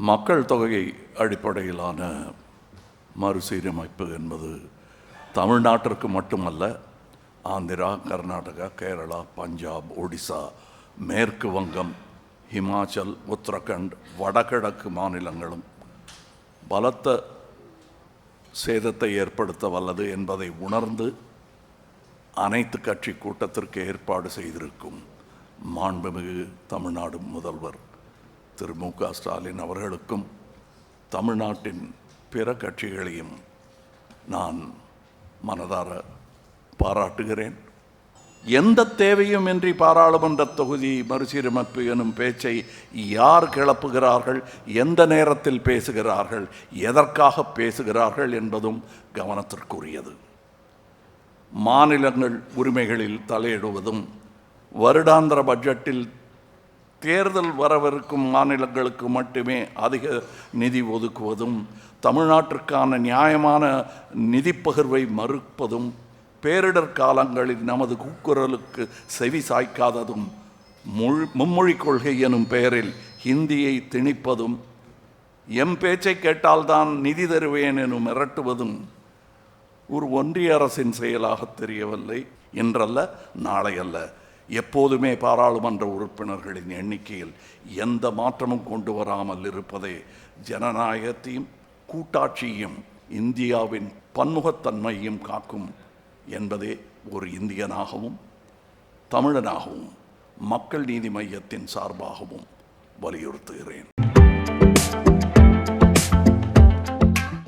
மக்கள் தொகை அடிப்படையிலான மறுசீரமைப்பு என்பது தமிழ்நாட்டிற்கு மட்டுமல்ல, ஆந்திரா, கர்நாடகா, கேரளா, பஞ்சாப், ஒடிசா, மேற்கு வங்கம், ஹிமாச்சல், உத்தரகண்ட், வடகிழக்கு மாநிலங்களும் பலத்த சேதத்தை ஏற்படுத்த வல்லது என்பதை உணர்ந்து அனைத்து கட்சி கூட்டத்திற்கு ஏற்பாடு செய்திருக்கும் மாண்புமிகு தமிழ்நாடு முதல்வர் திரு மு.க. ஸ்டாலின் அவர்களுக்கும் தமிழ்நாட்டின் பிற கட்சிகளையும் நான் மனதார பாராட்டுகிறேன். எந்த தேவையும் இன்றி பாராளுமன்ற தொகுதி மறுசீரமைப்பு எனும் பேச்சை யார் கிளப்புகிறார்கள், எந்த நேரத்தில் பேசுகிறார்கள், எதற்காக பேசுகிறார்கள் என்பதும் கவனத்திற்குரியது. மாநிலங்கள் உரிமைகளில் தலையிடுவதும், வருடாந்திர பட்ஜெட்டில் தேர்தல் வரவிருக்கும் மாநிலங்களுக்கு மட்டுமே அதிக நிதி ஒதுக்குவதும், தமிழ்நாட்டிற்கான நியாயமான நிதி பகிர்வை மறுப்பதும், பேரிடர் காலங்களில் நமது கூக்குரலுக்கு செவி சாய்க்காததும், மும்மொழி கொள்கை எனும் பெயரில் ஹிந்தியை திணிப்பதும், எம் பேச்சை கேட்டால்தான் நிதி தருவேன் எனும் மிரட்டுவதும் ஒரு ஒன்றிய அரசின் செயலாக தெரியவில்லை. இன்றல்ல, நாளை அல்ல, எப்போதுமே பாராளுமன்ற உறுப்பினர்களின் எண்ணிக்கையில் எந்த மாற்றமும் கொண்டு வராமல் இருப்பதே ஜனநாயகத்தையும் கூட்டாட்சியையும் இந்தியாவின் பன்முகத்தன்மையும் காக்கும் என்பதே ஒரு இந்தியனாகவும் தமிழனாகவும் மக்கள் நீதி மையத்தின் சார்பாகவும் வலியுறுத்துகிறேன்.